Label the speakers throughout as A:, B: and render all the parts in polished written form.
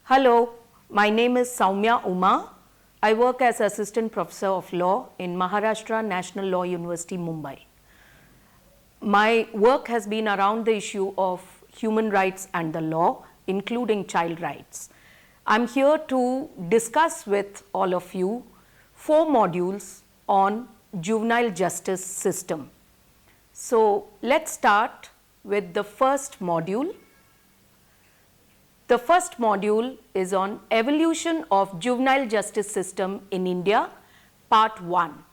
A: Hello, my name is Soumya Uma. I work as Assistant Professor of Law in Maharashtra National Law University, Mumbai. My work has been around the issue of human rights and the law, including child rights. I'm here to discuss with all of you 4 modules on juvenile justice system. So let's start with the first module. The first module is on evolution of juvenile justice system in India, part 1.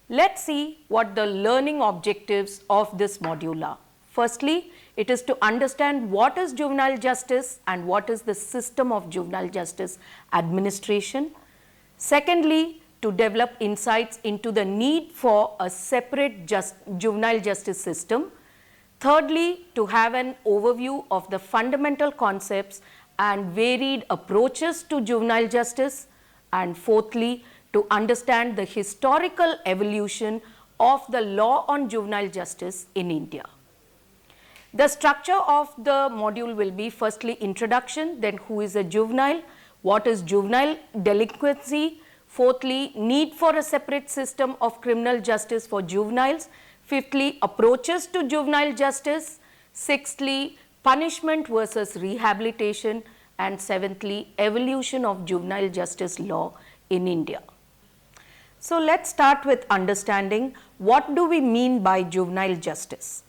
A: Let's see what the learning objectives of this module are. Firstly, it is to understand what is juvenile justice and what is the system of juvenile justice administration. Secondly, to develop insights into the need for a separate juvenile justice system. Thirdly, to have an overview of the fundamental concepts and varied approaches to juvenile justice. And fourthly, to understand the historical evolution of the law on juvenile justice in India. The structure of the module will be firstly introduction, then who is a juvenile, what is juvenile delinquency, fourthly, need for a separate system of criminal justice for juveniles, fifthly, approaches to juvenile justice, sixthly, punishment versus rehabilitation, and seventhly, evolution of juvenile justice law in India. So let's start with understanding what do we mean by juvenile justice.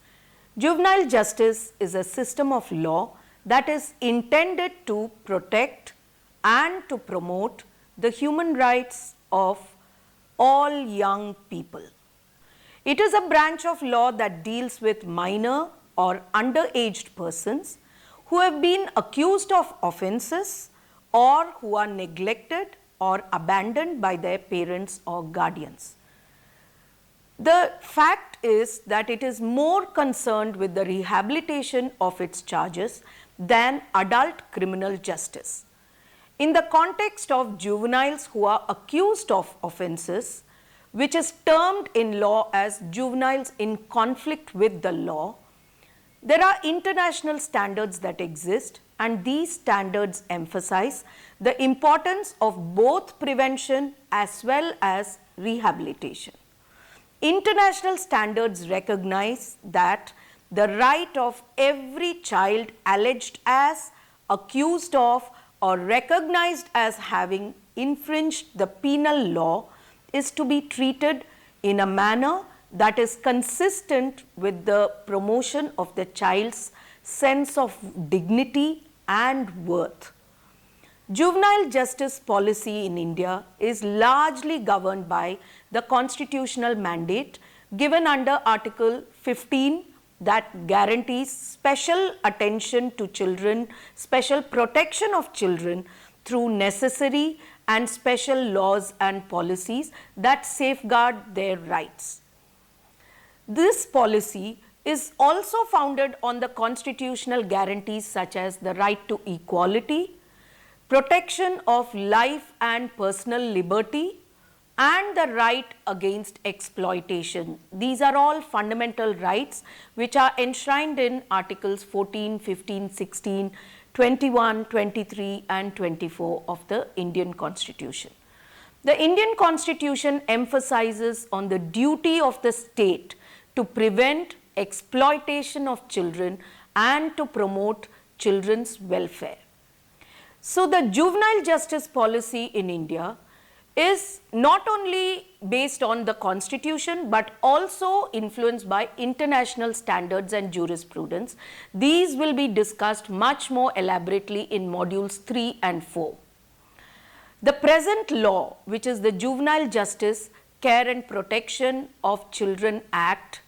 A: Juvenile justice is a system of law that is intended to protect and to promote the human rights of all young people. It is a branch of law that deals with minor or underaged persons who have been accused of offences or who are neglected or abandoned by their parents or guardians. The fact is that it is more concerned with the rehabilitation of its charges than adult criminal justice. In the context of juveniles who are accused of offences, which is termed in law as juveniles in conflict with the law, there are international standards that exist, and these standards emphasize the importance of both prevention as well as rehabilitation. International standards recognize that the right of every child alleged as, accused of, or recognized as having infringed the penal law is to be treated in a manner that is consistent with the promotion of the child's sense of dignity and worth. Juvenile justice policy in India is largely governed by the constitutional mandate given under Article 15 that guarantees special attention to children, special protection of children through necessary and special laws and policies that safeguard their rights. This policy is also founded on the constitutional guarantees such as the right to equality, protection of life and personal liberty, and the right against exploitation. These are all fundamental rights which are enshrined in Articles 14, 15, 16, 21, 23 and 24 of the Indian Constitution. The Indian Constitution emphasizes on the duty of the state to prevent exploitation of children and to promote children's welfare. So the juvenile justice policy in India is not only based on the Constitution but also influenced by international standards and jurisprudence. These will be discussed much more elaborately in modules 3 and 4. The present law, which is the Juvenile Justice, Care and Protection of Children Act,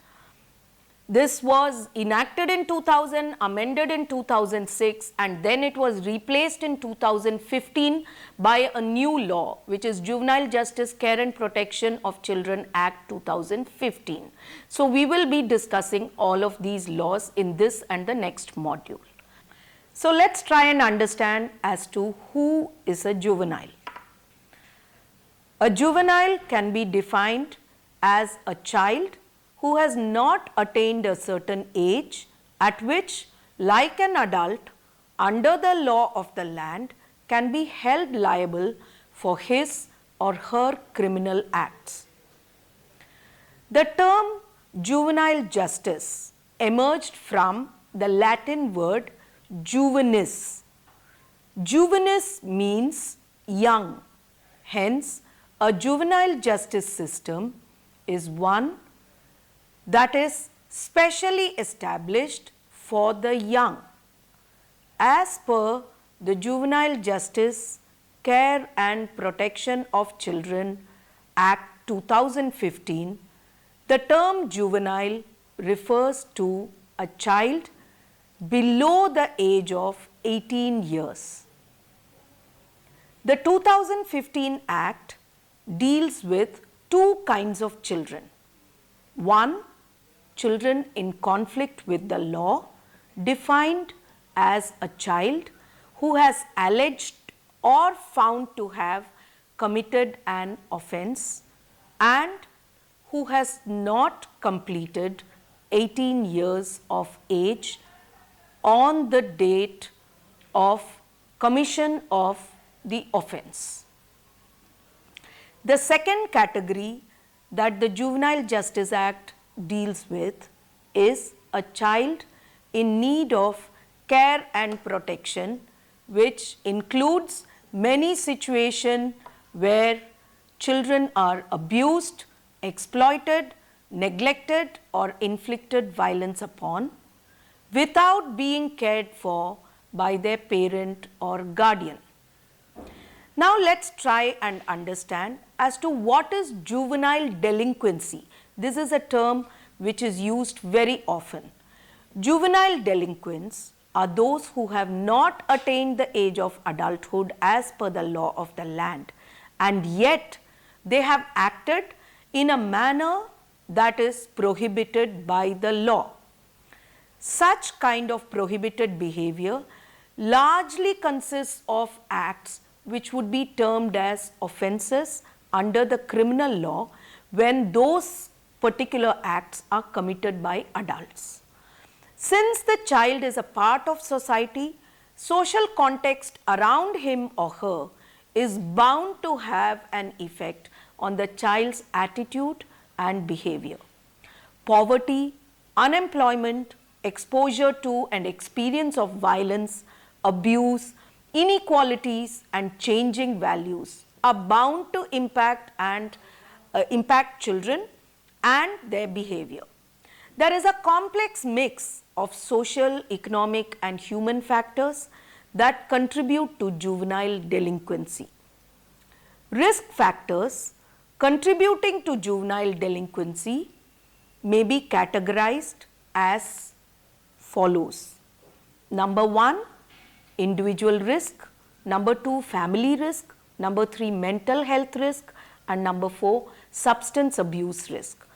A: this was enacted in 2000, amended in 2006, and then it was replaced in 2015 by a new law, which is Juvenile Justice, Care and Protection of Children Act 2015. So we will be discussing all of these laws in this and the next module. So let's try and understand as to who is a juvenile. A juvenile can be defined as a child who has not attained a certain age at which, like an adult, under the law of the land can be held liable for his or her criminal acts. The term juvenile justice emerged from the Latin word juvenis. Juvenis means young. Hence, a juvenile justice system is one that is specially established for the young. As per the Juvenile Justice, Care and Protection of Children Act 2015, the term juvenile refers to a child below the age of 18 years. The 2015 Act deals with two kinds of children. One, children in conflict with the law, defined as a child who has alleged or found to have committed an offense and who has not completed 18 years of age on the date of commission of the offense. The second category that the Juvenile Justice Act deals with is a child in need of care and protection, which includes many situations where children are abused, exploited, neglected or inflicted violence upon without being cared for by their parent or guardian. Now let's try and understand as to what is juvenile delinquency. This is a term which is used very often. Juvenile delinquents are those who have not attained the age of adulthood as per the law of the land, and yet they have acted in a manner that is prohibited by the law. Such kind of prohibited behavior largely consists of acts which would be termed as offences under the criminal law when those particular acts are committed by adults. Since the child is a part of society, social context around him or her is bound to have an effect on the child's attitude and behavior. Poverty, unemployment, exposure to and experience of violence, abuse, inequalities and changing values are bound to impact children and their behavior. There is a complex mix of social, economic and human factors that contribute to juvenile delinquency. Risk factors contributing to juvenile delinquency may be categorized as follows. Number 1, individual risk. Number 2, family risk. Number 3, mental health risk. And number 4, substance abuse risk.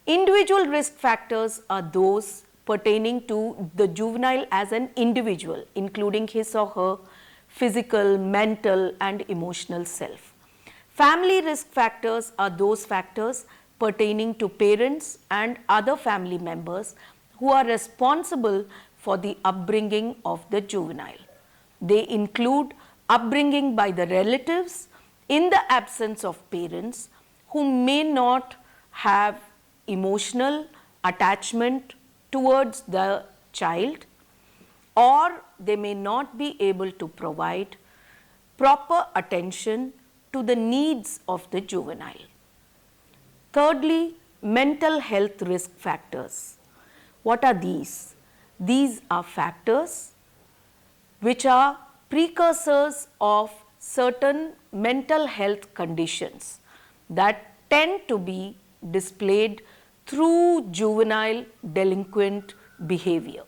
A: Individual risk factors are those pertaining to the juvenile as an individual, including his or her physical, mental and emotional self. Family risk factors are those factors pertaining to parents and other family members who are responsible for the upbringing of the juvenile. They include upbringing by the relatives in the absence of parents who may not have emotional attachment towards the child, or they may not be able to provide proper attention to the needs of the juvenile. Thirdly, mental health risk factors. What are these? These are factors which are precursors of certain mental health conditions that tend to be displayed through juvenile delinquent behavior.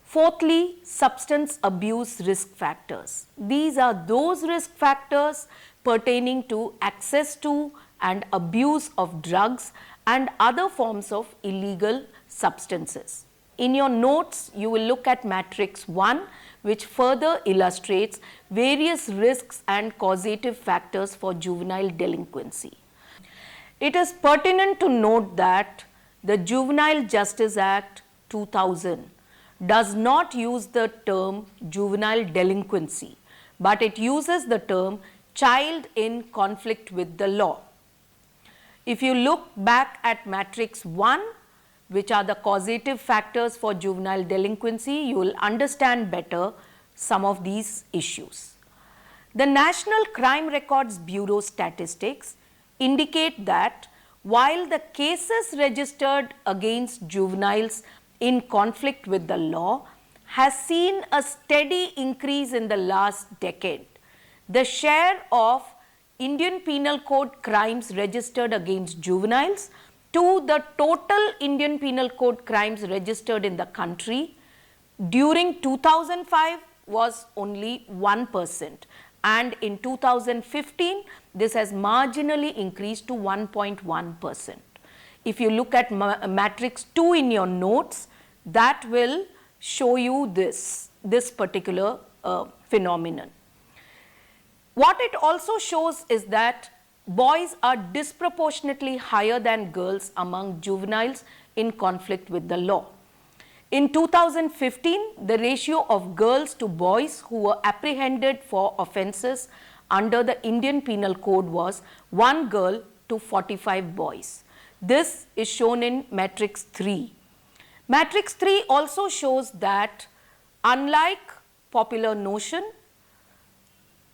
A: Fourthly, substance abuse risk factors. These are those risk factors pertaining to access to and abuse of drugs and other forms of illegal substances. In your notes, you will look at matrix 1, which further illustrates various risks and causative factors for juvenile delinquency. It is pertinent to note that the Juvenile Justice Act 2000 does not use the term juvenile delinquency, but it uses the term child in conflict with the law. If you look back at matrix 1, which are the causative factors for juvenile delinquency, you will understand better some of these issues. The National Crime Records Bureau statistics indicate that while the cases registered against juveniles in conflict with the law has seen a steady increase in the last decade, the share of Indian Penal Code crimes registered against juveniles to the total Indian Penal Code crimes registered in the country during 2005 was only 1%, and in 2015 this has marginally increased to 1.1%. If you look at matrix 2 in your notes, that will show you this particular phenomenon. What it also shows is that boys are disproportionately higher than girls among juveniles in conflict with the law. In 2015, the ratio of girls to boys who were apprehended for offences under the Indian Penal Code was 1 girl to 45 boys. This is shown in matrix 3. Matrix 3 also shows that unlike popular notion,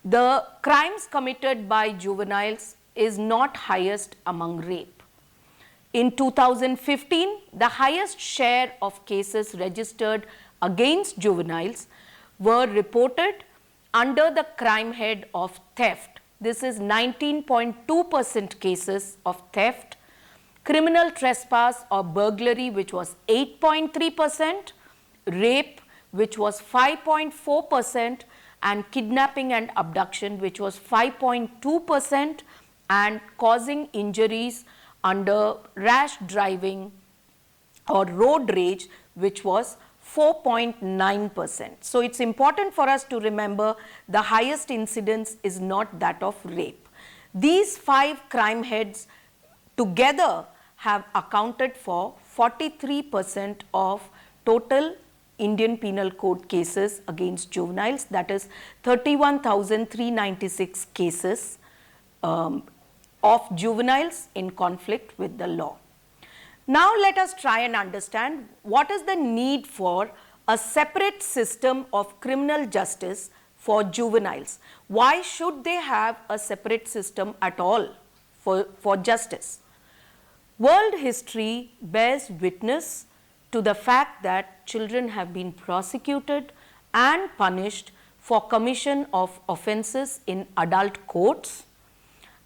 A: the crimes committed by juveniles is not highest among rape. In 2015, the highest share of cases registered against juveniles were reported under the crime head of theft. This is 19.2% cases of theft, criminal trespass or burglary, which was 8.3%, rape, which was 5.4%, and kidnapping and abduction, which was 5.2%, and causing injuries under rash driving or road rage, which was 4.9%. So it's important for us to remember the highest incidence is not that of rape. These 5 crime heads together have accounted for 43% of total Indian Penal Code cases against juveniles, that is 31,396 cases of juveniles in conflict with the law. Now let us try and understand what is the need for a separate system of criminal justice for juveniles. Why should they have a separate system at all for justice? World history bears witness to the fact that children have been prosecuted and punished for commission of offences in adult courts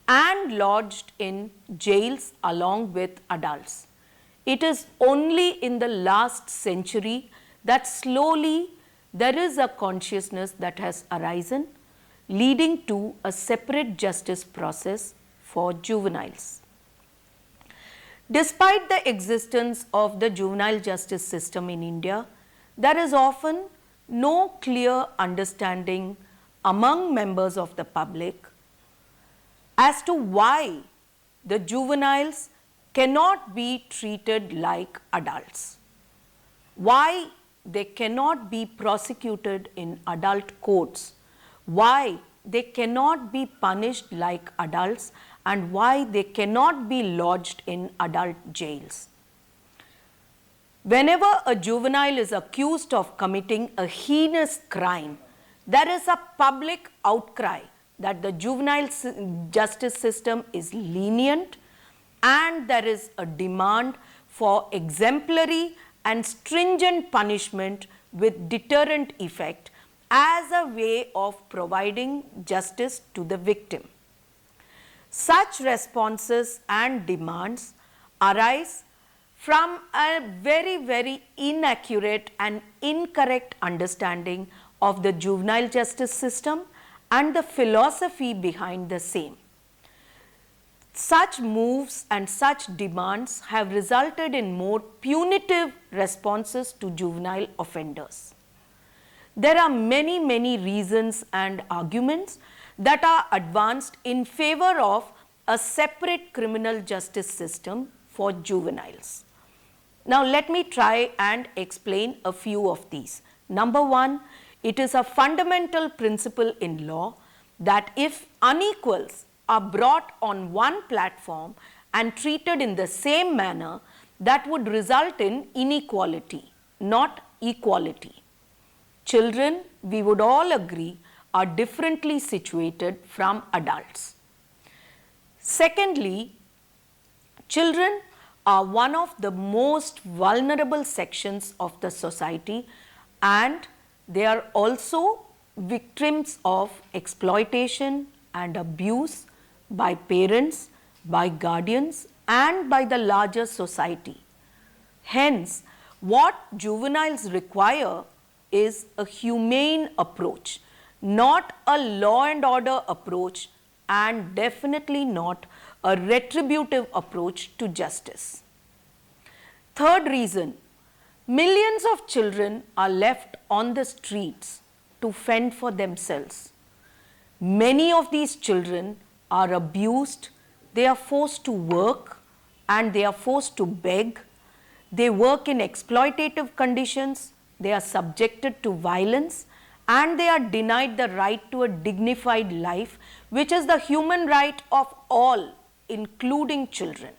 A: and lodged in jails along with adults. It is only in the last century that slowly there is a consciousness that has arisen, leading to a separate justice process for juveniles. Despite the existence of the juvenile justice system in India, there is often no clear understanding among members of the public as to why the juveniles cannot be treated like adults, why they cannot be prosecuted in adult courts, why they cannot be punished like adults, and why they cannot be lodged in adult jails. Whenever a juvenile is accused of committing a heinous crime, there is a public outcry that the juvenile justice system is lenient, and there is a demand for exemplary and stringent punishment with deterrent effect as a way of providing justice to the victim. Such responses and demands arise from a very inaccurate and incorrect understanding of the juvenile justice system and the philosophy behind the same. Such moves and such demands have resulted in more punitive responses to juvenile offenders. There are many reasons and arguments that are advanced in favor of a separate criminal justice system for juveniles. Now let me try and explain a few of these. Number one, it is a fundamental principle in law that if unequals are brought on one platform and treated in the same manner, that would result in inequality, not equality. Children, we would all agree, are differently situated from adults. Secondly, children are one of the most vulnerable sections of the society, and they are also victims of exploitation and abuse by parents, by guardians, and by the larger society. Hence, what juveniles require is a humane approach, not a law and order approach, and definitely not a retributive approach to justice. Third reason, millions of children are left on the streets to fend for themselves. Many of these children are abused, they are forced to work, and they are forced to beg. They work in exploitative conditions, they are subjected to violence, and they are denied the right to a dignified life, which is the human right of all, including children.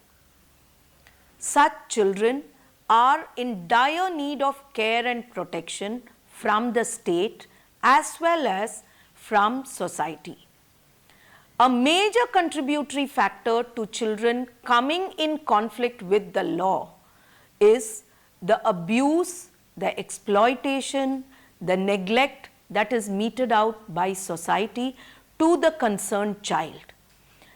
A: Such children are in dire need of care and protection from the state as well as from society. A major contributory factor to children coming in conflict with the law is the abuse, the exploitation, the neglect that is meted out by society to the concerned child.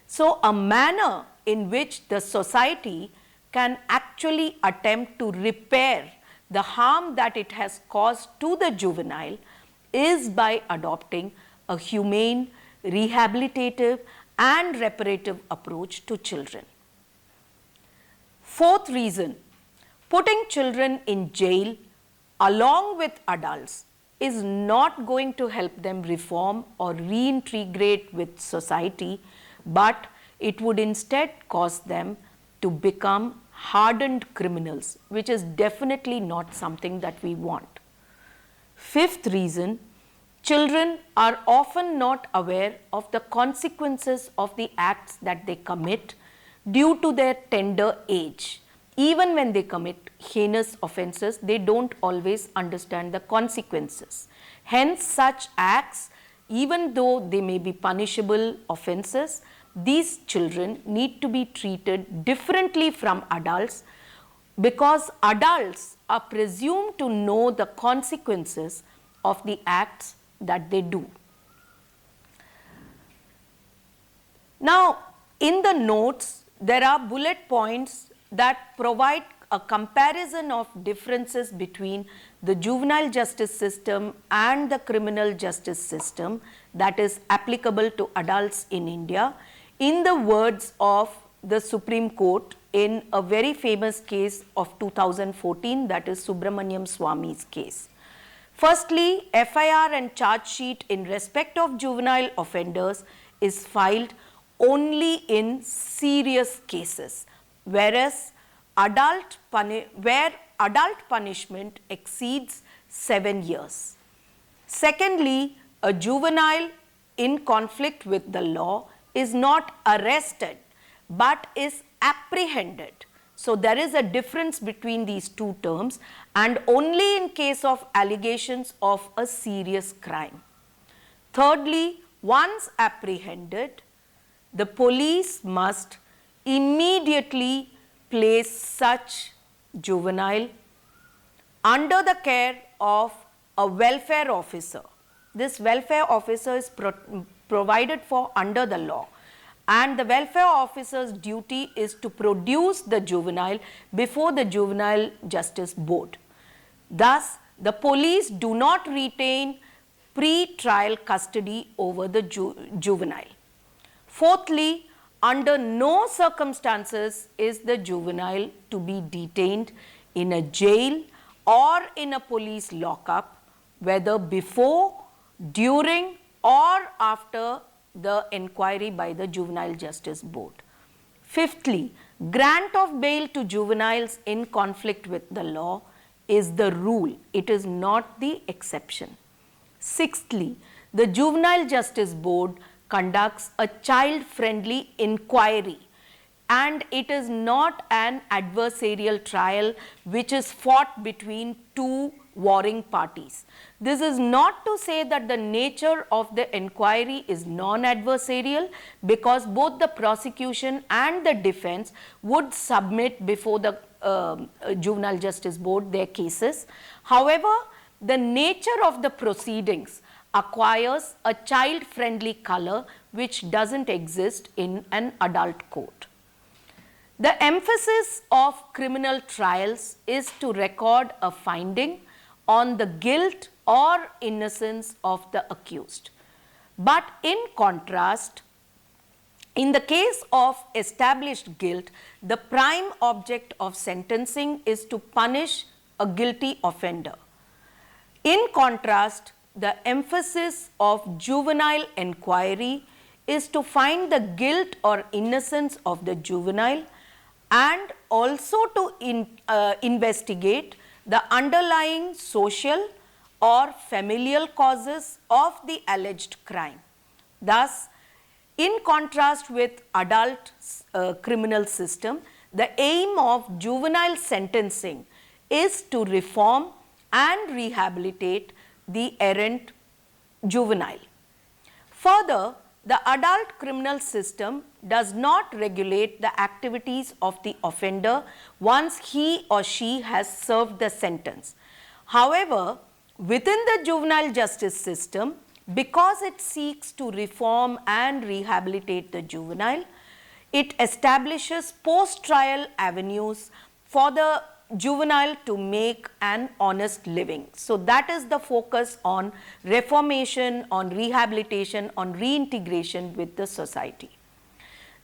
A: So, a manner in which the society can actually attempt to repair the harm that it has caused to the juvenile is by adopting a humane, rehabilitative, and reparative approach to children. Fourth reason, putting children in jail along with adults is not going to help them reform or reintegrate with society, but it would instead cause them to become hardened criminals, which is definitely not something that we want. Fifth reason, children are often not aware of the consequences of the acts that they commit due to their tender age. Even when they commit heinous offences, they don't always understand the consequences. Hence, such acts, even though they may be punishable offences, these children need to be treated differently from adults because adults are presumed to know the consequences of the acts that they do. Now, in the notes, there are bullet points that provide a comparison of differences between the juvenile justice system and the criminal justice system that is applicable to adults in India, in the words of the Supreme Court in a very famous case of 2014, that is Subramaniam Swamy's case. Firstly, FIR and charge sheet in respect of juvenile offenders is filed only in serious cases, whereas where adult punishment exceeds 7 years. Secondly, a juvenile in conflict with the law is not arrested but is apprehended. So, there is a difference between these two terms, and only in case of allegations of a serious crime. Thirdly, once apprehended, the police must immediately place such juvenile under the care of a welfare officer. This welfare officer is provided for under the law, and the welfare officer's duty is to produce the juvenile before the Juvenile Justice Board. Thus, the police do not retain pre-trial custody over the juvenile. Fourthly, under no circumstances is the juvenile to be detained in a jail or in a police lockup, whether before, during, or after the inquiry by the Juvenile Justice Board. Fifthly, Grant of bail to juveniles in conflict with the law is the rule, it is not the exception. Sixthly, the Juvenile Justice Board conducts a child-friendly inquiry, and it is not an adversarial trial which is fought between two warring parties. This is not to say that the nature of the inquiry is non-adversarial, because both the prosecution and the defense would submit before the Juvenile Justice Board their cases. However, the nature of the proceedings acquires a child-friendly color which doesn't exist in an adult court. The emphasis of criminal trials is to record a finding on the guilt or innocence of the accused. But in contrast, in the case of established guilt, the prime object of sentencing is to punish a guilty offender. In contrast, the emphasis of juvenile inquiry is to find the guilt or innocence of the juvenile and also to investigate the underlying social or familial causes of the alleged crime. Thus, in contrast with adult criminal system, the aim of juvenile sentencing is to reform and rehabilitate the errant juvenile. Further, the adult criminal system does not regulate the activities of the offender once he or she has served the sentence. However, within the juvenile justice system, because it seeks to reform and rehabilitate the juvenile, it establishes post-trial avenues for the juvenile to make an honest living. So that is the focus on reformation, on rehabilitation, on reintegration with the society.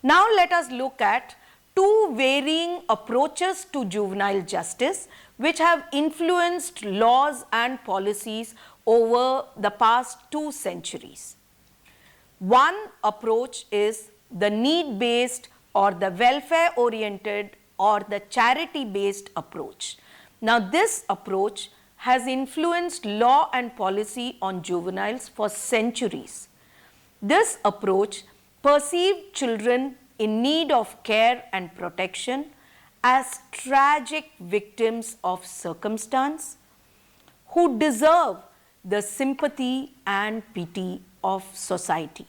A: Now let us look at two varying approaches to juvenile justice which have influenced laws and policies over the past 2 centuries. One approach is the need-based or the welfare-oriented or the charity-based approach. Now this approach has influenced law and policy on juveniles for centuries. This approach perceived children in need of care and protection as tragic victims of circumstance who deserve the sympathy and pity of society.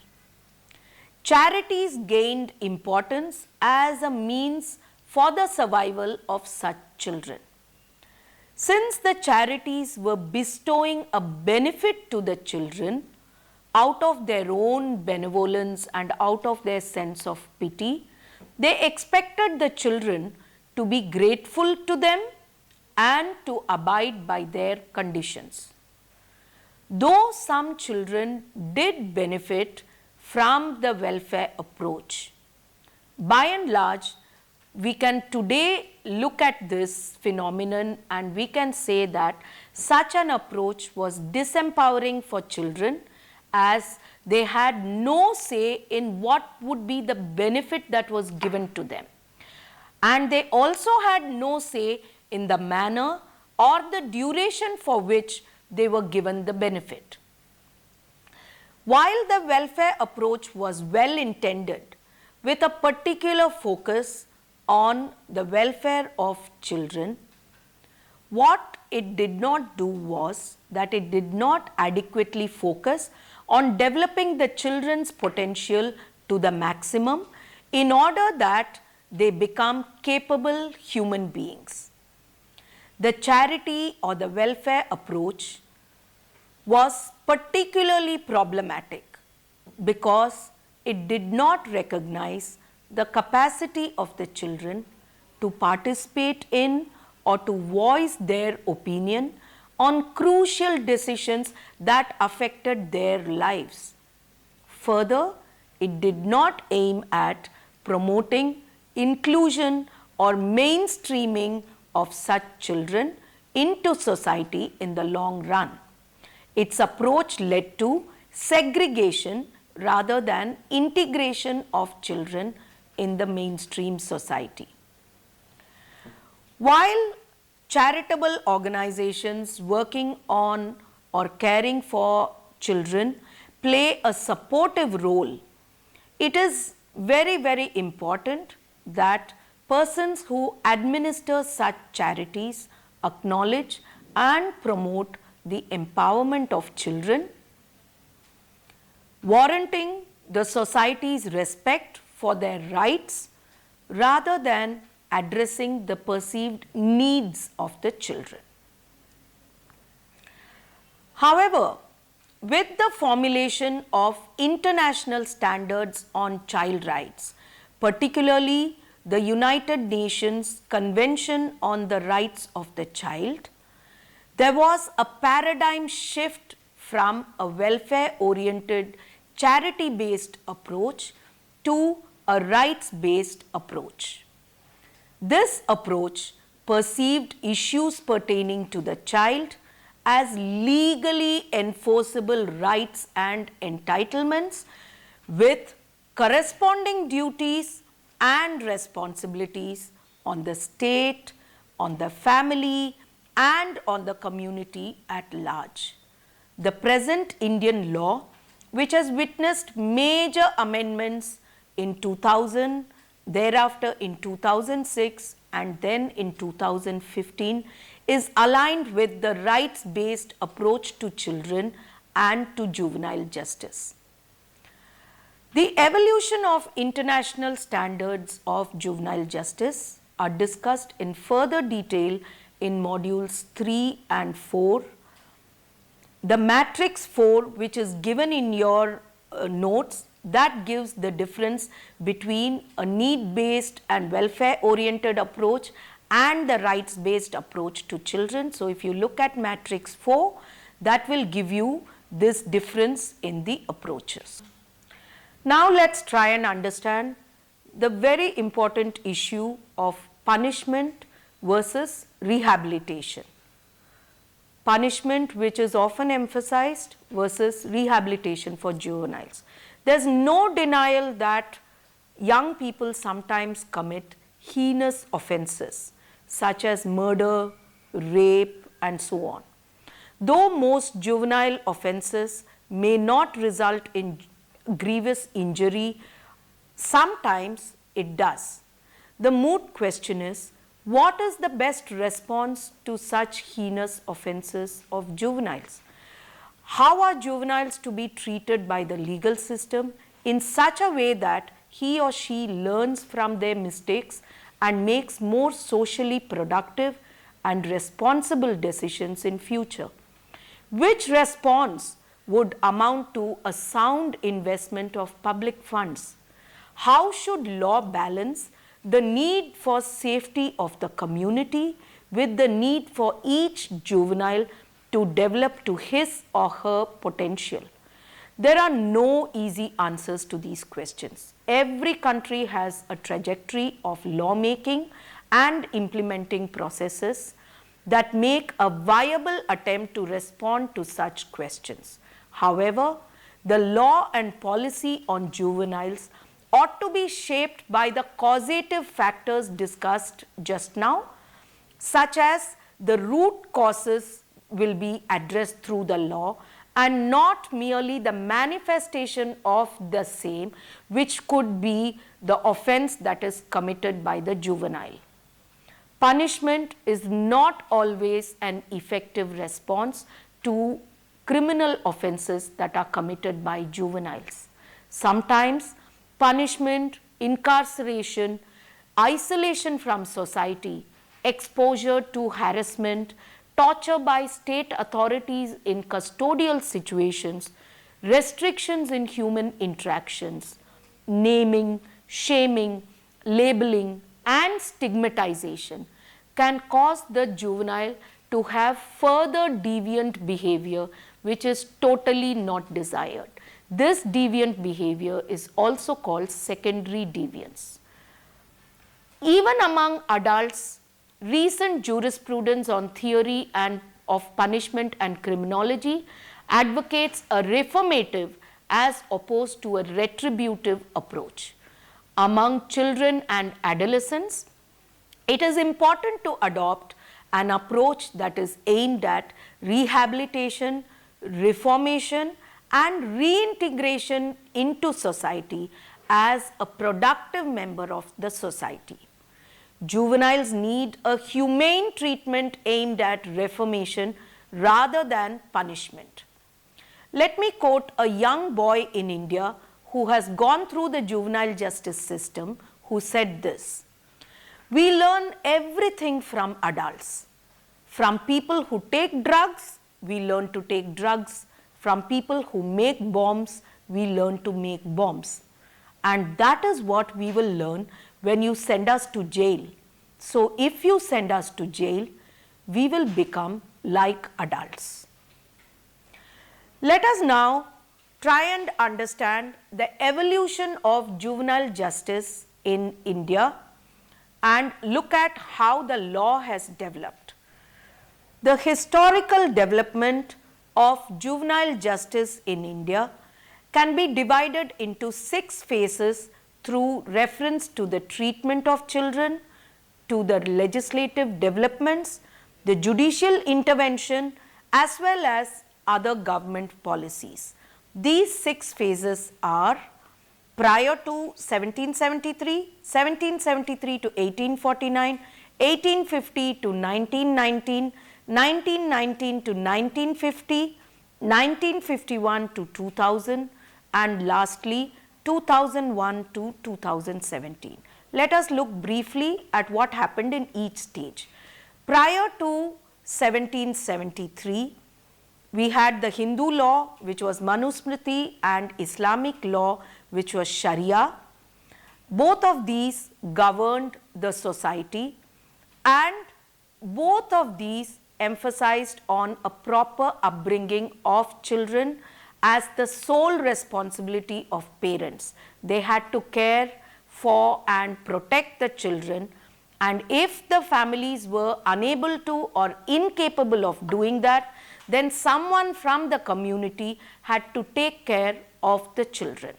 A: Charities gained importance as a means for the survival of such children. Since the charities were bestowing a benefit to the children out of their own benevolence and out of their sense of pity, they expected the children to be grateful to them and to abide by their conditions. Though some children did benefit from the welfare approach, by and large, we can today look at this phenomenon and we can say that such an approach was disempowering for children, as they had no say in what would be the benefit that was given to them. And they also had no say in the manner or the duration for which they were given the benefit. While the welfare approach was well intended, with a particular focus on the welfare of children, what it did not do was that it did not adequately focus on developing the children's potential to the maximum in order that they become capable human beings. The charity or the welfare approach was particularly problematic because it did not recognize the capacity of the children to participate in or to voice their opinion on crucial decisions that affected their lives. Further, it did not aim at promoting inclusion or mainstreaming of such children into society in the long run. Its approach led to segregation rather than integration of children in the mainstream society. While charitable organizations working on or caring for children play a supportive role, it is very, very important that persons who administer such charities acknowledge and promote the empowerment of children, warranting the society's respect for their rights rather than addressing the perceived needs of the children. However, with the formulation of international standards on child rights, particularly the United Nations Convention on the Rights of the Child, there was a paradigm shift from a welfare-oriented, charity-based approach to a rights-based approach. This approach perceived issues pertaining to the child as legally enforceable rights and entitlements with corresponding duties and responsibilities on the state, on the family, and on the community at large. The present Indian law, which has witnessed major amendments in 2000, thereafter in 2006, and then in 2015, is aligned with the rights-based approach to children and to juvenile justice. The evolution of international standards of juvenile justice are discussed in further detail in modules 3 and 4. The matrix 4, which is given in your notes, that gives the difference between a need-based and welfare-oriented approach and the rights-based approach to children. So, if you look at matrix 4, that will give you this difference in the approaches. Now, let us try and understand the very important issue of punishment versus rehabilitation. Punishment, which is often emphasized, versus rehabilitation for juveniles. There is no denial that young people sometimes commit heinous offenses such as murder, rape, and so on. Though most juvenile offenses may not result in grievous injury, sometimes it does. The moot question is, what is the best response to such heinous offenses of juveniles? How are juveniles to be treated by the legal system in such a way that he or she learns from their mistakes and makes more socially productive and responsible decisions in future? Which response would amount to a sound investment of public funds? How should law balance the need for safety of the community with the need for each juvenile to develop to his or her potential? There are no easy answers to these questions. Every country has a trajectory of lawmaking and implementing processes that make a viable attempt to respond to such questions. However, the law and policy on juveniles ought to be shaped by the causative factors discussed just now, such as the root causes will be addressed through the law and not merely the manifestation of the same, which could be the offense that is committed by the juvenile. Punishment is not always an effective response to criminal offenses that are committed by juveniles. Sometimes punishment, incarceration, isolation from society, exposure to harassment, torture by state authorities in custodial situations, restrictions in human interactions, naming, shaming, labeling, and stigmatization can cause the juvenile to have further deviant behavior, which is totally not desired. This deviant behavior is also called secondary deviance. Even among adults, recent jurisprudence on theory and of punishment and criminology advocates a reformative as opposed to a retributive approach. Among children and adolescents, It is important to adopt an approach that is aimed at rehabilitation, reformation, and reintegration into society as a productive member of the society. Juveniles need a humane treatment aimed at reformation rather than punishment. Let me quote a young boy in India who has gone through the juvenile justice system who said this: "We learn everything from adults. From people who take drugs, we learn to take drugs. From people who make bombs, we learn to make bombs. And that is what we will learn when you send us to jail. So if you send us to jail, we will become like adults." Let us now try and understand the evolution of juvenile justice in India and look at how the law has developed. The historical development of juvenile justice in India can be divided into 6 phases through reference to the treatment of children, to the legislative developments, the judicial intervention, as well as other government policies. These 6 phases are: prior to 1773, 1773 to 1849, 1850 to 1919, 1919 to 1950, 1951 to 2000, and lastly 2001 to 2017. Let us look briefly at what happened in each stage. Prior to 1773, we had the Hindu law, which was Manusmriti, and Islamic law, which was Sharia. Both of these governed the society, and both of these emphasized on a proper upbringing of children as the sole responsibility of parents. They had to care for and protect the children, and if the families were unable to or incapable of doing that, then someone from the community had to take care of the children.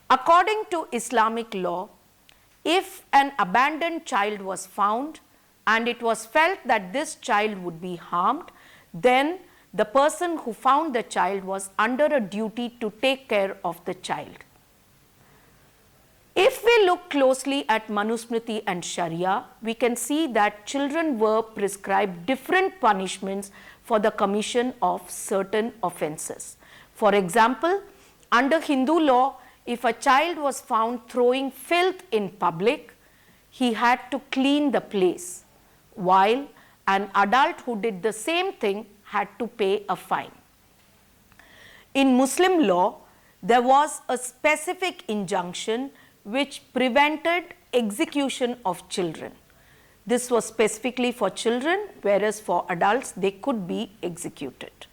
A: According to Islamic law, if an abandoned child was found and it was felt that this child would be harmed, then the person who found the child was under a duty to take care of the child. If we look closely at Manusmriti and Sharia, we can see that children were prescribed different punishments for the commission of certain offences. For example, under Hindu law, if a child was found throwing filth in public, he had to clean the place, while an adult who did the same thing had to pay a fine. In Muslim law, there was a specific injunction which prevented execution of children. This was specifically for children, whereas for adults they could be executed.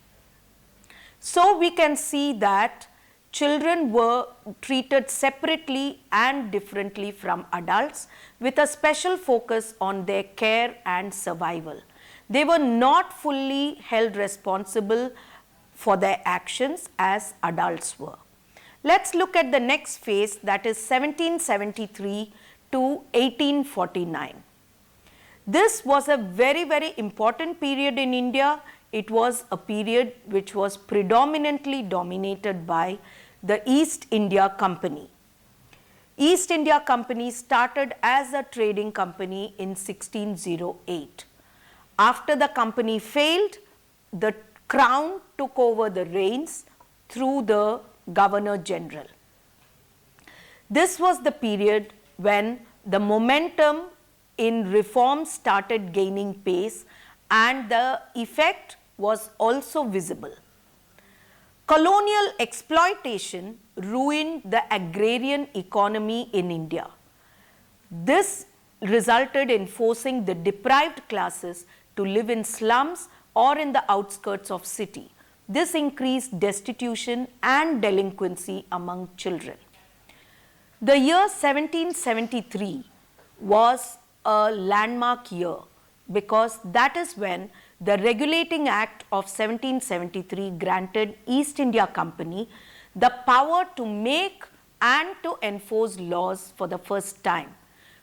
A: So we can see that children were treated separately and differently from adults, with a special focus on their care and survival. They were not fully held responsible for their actions as adults were. Let's look at the next phase, that is 1773 to 1849. This was a very important period in India. It was a period which was predominantly dominated by the East India Company. East India Company started as a trading company in 1608. After the company failed, the crown took over the reins through the Governor General. This was the period when the momentum in reform started gaining pace, and the effect was also visible. Colonial exploitation ruined the agrarian economy in India. This resulted in forcing the deprived classes to live in slums or in the outskirts of city. This increased destitution and delinquency among children. The year 1773 was a landmark year because that is when the Regulating Act of 1773 granted East India Company the power to make and to enforce laws for the first time.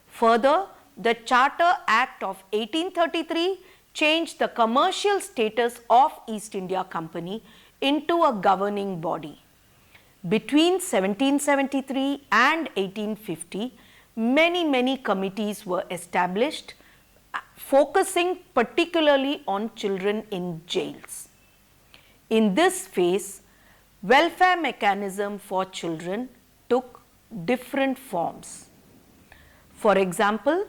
A: Further, the Charter Act of 1833 changed the commercial status of East India Company into a governing body. Between 1773 and 1850, many committees were established focusing particularly on children in jails. In this phase, welfare mechanism for children took different forms. For example,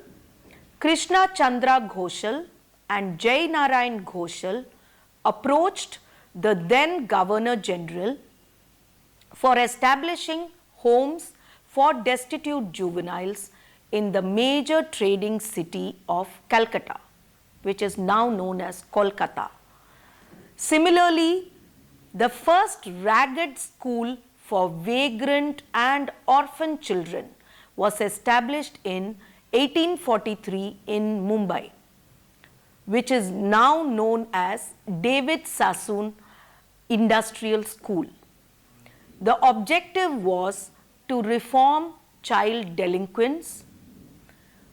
A: Krishna Chandra Ghoshal and Jai Narayan Ghoshal approached the then Governor General for establishing homes for destitute juveniles in the major trading city of Calcutta, which is now known as Kolkata. Similarly, the first ragged school for vagrant and orphan children was established in 1843 in Mumbai, which is now known as David Sassoon Industrial School. The objective was to reform child delinquents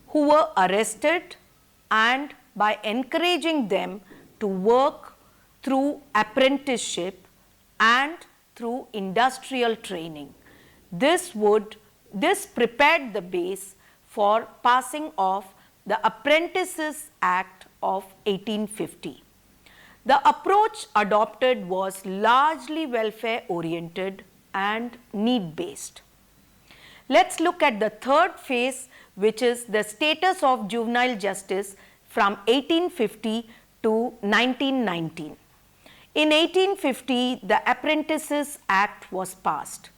A: who were arrested, and by encouraging them to work through apprenticeship and through industrial training. This prepared the base for passing of the Apprentices Act of 1850. The approach adopted was largely welfare oriented and need based. Let's look at the third phase, which is the status of juvenile justice from 1850 to 1919. In 1850, the Apprentices Act was passed.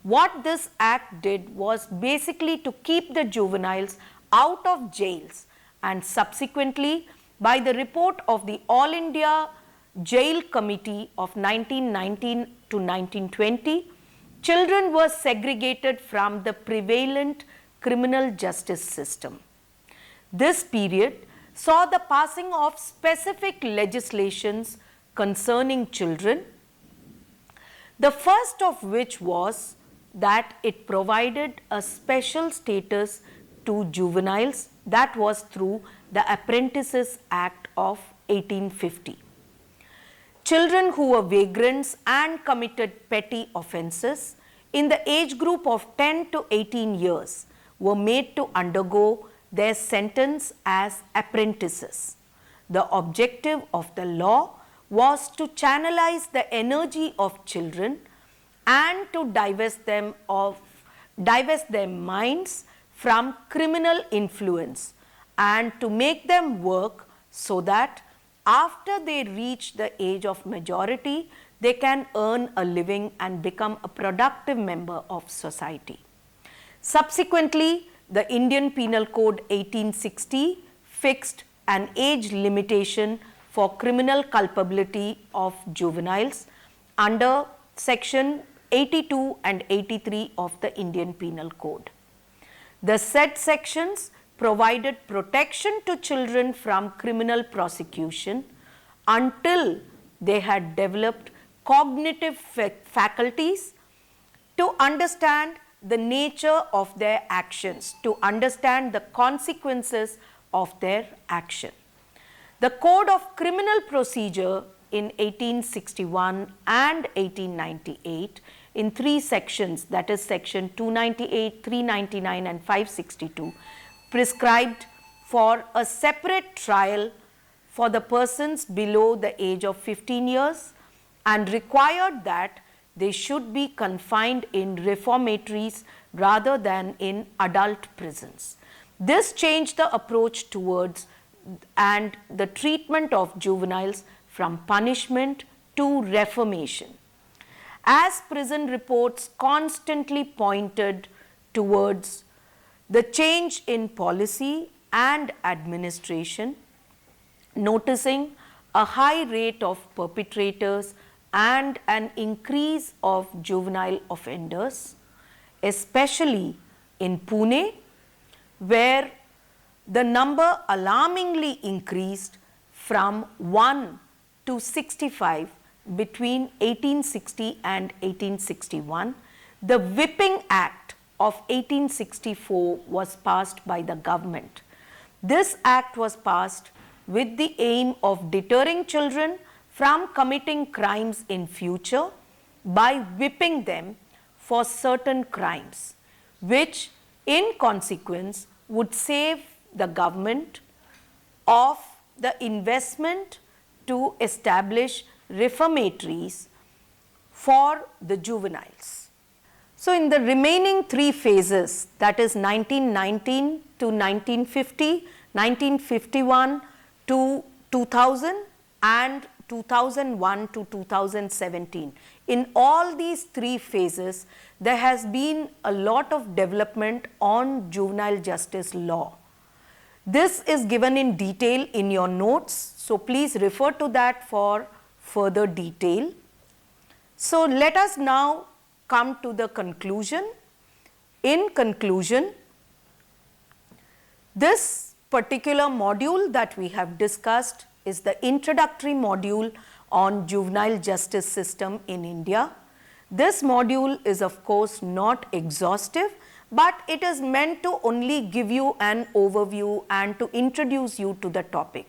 A: What this act did was basically to keep the juveniles out of jails, and subsequently, by the report of the All India Jail Committee of 1919 to 1920, children were segregated from the prevalent criminal justice system. This period saw the passing of specific legislations concerning children, the first of which was that it provided a special status to juveniles, that was through the Apprentices Act of 1850. Children who were vagrants and committed petty offences in the age group of 10 to 18 years were made to undergo their sentence as apprentices. The objective of the law was to channelize the energy of children and to divest their minds from criminal influence, and to make them work so that after they reach the age of majority, they can earn a living and become a productive member of society. Subsequently, the Indian Penal Code 1860 fixed an age limitation for criminal culpability of juveniles under section 82 and 83 of the Indian Penal Code. The said sections provided protection to children from criminal prosecution until they had developed cognitive faculties to understand the nature of their actions, to understand the consequences of their action. The Code of Criminal Procedure in 1861 and 1898 in 3 sections, that is section 298, 399 and 562, prescribed for a separate trial for the persons below the age of 15 years and required that they should be confined in reformatories rather than in adult prisons. This changed the approach towards and the treatment of juveniles from punishment to reformation. As prison reports constantly pointed towards the change in policy and administration, noticing a high rate of perpetrators and an increase of juvenile offenders, especially in Pune, where the number alarmingly increased from 1 to 65 between 1860 and 1861, the Whipping Act of 1864 was passed by the government. This act was passed with the aim of deterring children from committing crimes in future by whipping them for certain crimes, which in consequence would save the government of the investment to establish reformatories for the juveniles. So in the remaining 3 phases, that is 1919 to 1950, 1951 to 2000 and 2001 to 2017. In all these 3 phases, there has been a lot of development on juvenile justice law. This is given in detail in your notes, so please refer to that for further detail. So let us now come to the conclusion. In conclusion, this particular module that we have discussed is the introductory module on juvenile justice system in India. This module is of course not exhaustive, but it is meant to only give you an overview and to introduce you to the topic.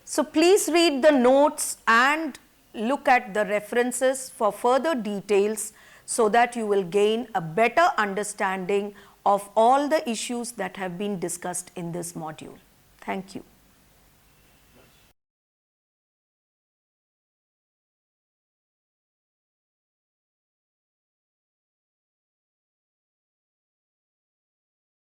A: So please read the notes and look at the references for further details so that you will gain a better understanding of all the issues that have been discussed in this module. Thank you.